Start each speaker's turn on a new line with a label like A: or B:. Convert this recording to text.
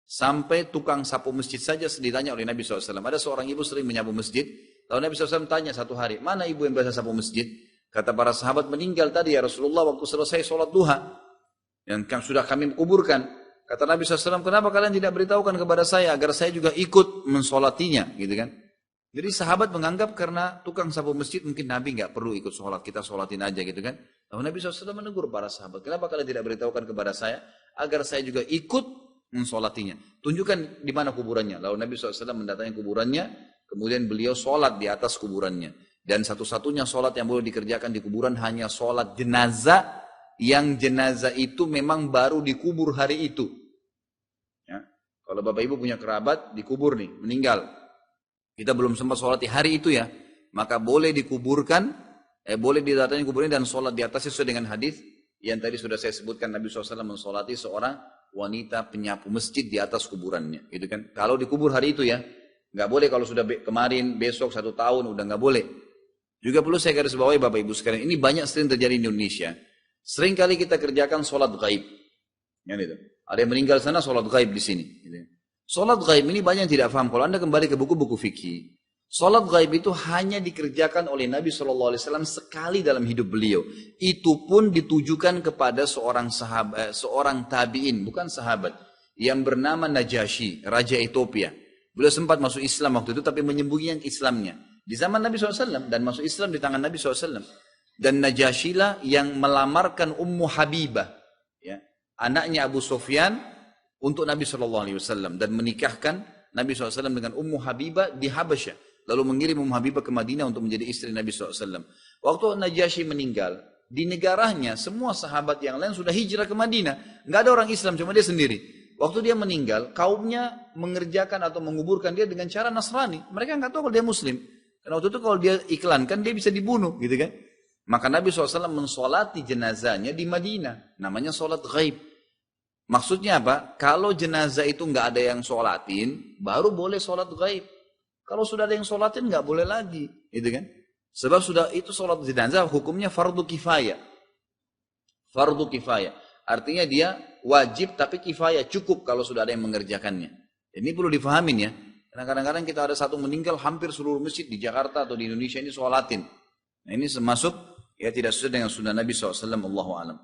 A: Sampai tukang sapu masjid saja ditanya oleh Nabi SAW. Ada seorang ibu sering menyapu masjid. Lalu Nabi SAW tanya satu hari, mana ibu yang biasa sapu masjid? Kata para sahabat, meninggal tadi ya Rasulullah waktu selesai sholat duha. Yang sudah kami kuburkan. Kata Nabi SAW, kenapa kalian tidak beritahukan kepada saya agar saya juga ikut mensolatinya, gitu kan? Jadi sahabat menganggap karena tukang sapu masjid mungkin Nabi nggak perlu ikut sholat, kita sholatin aja gitu kan? Lalu Nabi SAW menegur para sahabat, kenapa kalian tidak beritahukan kepada saya agar saya juga ikut mensolatinya? Tunjukkan di mana kuburannya. Lalu Nabi SAW mendatangi kuburannya, kemudian beliau sholat di atas kuburannya. Dan satu-satunya sholat yang boleh dikerjakan di kuburan hanya sholat jenazah, yang jenazah itu memang baru dikubur hari itu. Ya. Kalau bapak ibu punya kerabat dikubur nih, meninggal, kita belum sempat sholat di hari itu ya, maka boleh dikuburkan, boleh didatangi kuburnya dan sholat di atasnya sesuai dengan hadis yang tadi sudah saya sebutkan. Nabi SAW mensolati seorang wanita penyapu masjid di atas kuburannya, gitu kan? Kalau dikubur hari itu ya, nggak boleh kalau sudah kemarin, besok, 1 tahun, udah nggak boleh. Juga perlu saya garis bawahi bapak ibu sekalian, ini banyak sering terjadi di Indonesia. Sering kali kita kerjakan sholat gaib. Gitu. Ada yang meninggal sana, sholat gaib di sini. Gitu. Sholat gaib ini banyak yang tidak paham. Kalau anda kembali ke buku-buku fikih, sholat gaib itu hanya dikerjakan oleh Nabi SAW sekali dalam hidup beliau. Itu pun ditujukan kepada seorang sahabat, seorang tabi'in, bukan sahabat, yang bernama Najasyi, Raja Ethiopia. Beliau sempat masuk Islam waktu itu, tapi menyembunyikan Islamnya. Di zaman Nabi SAW, dan masuk Islam di tangan Nabi SAW. Dan Najasyi lah yang melamarkan Ummu Habibah, ya, anaknya Abu Sufyan, untuk Nabi SAW. Dan menikahkan Nabi SAW dengan Ummu Habibah di Habasyah. Lalu mengirim Ummu Habibah ke Madinah untuk menjadi istri Nabi SAW. Waktu Najasyi meninggal, di negaranya semua sahabat yang lain sudah hijrah ke Madinah. Nggak ada orang Islam, cuma dia sendiri. Waktu dia meninggal, kaumnya mengerjakan atau menguburkan dia dengan cara Nasrani. Mereka nggak tahu kalau dia Muslim. Karena waktu itu kalau dia iklankan, dia bisa dibunuh, gitu kan? Maka Nabi SAW mensolati jenazahnya di Madinah. Namanya sholat gaib. Maksudnya apa? Kalau jenazah itu nggak ada yang sholatin, baru boleh sholat gaib. Kalau sudah ada yang sholatin, nggak boleh lagi, gitu kan? Sebab sudah itu sholat jenazah hukumnya fardu kifayah. Fardu kifayah. Artinya dia wajib tapi kifayah, cukup kalau sudah ada yang mengerjakannya. Ini perlu difahamin ya. Karena kadang-kadang kita ada satu meninggal, hampir seluruh masjid di Jakarta atau di Indonesia ini sholatin. Nah ini termasuk ya tidak sesuai dengan sunnah Nabi SAW. Allahu a'lam.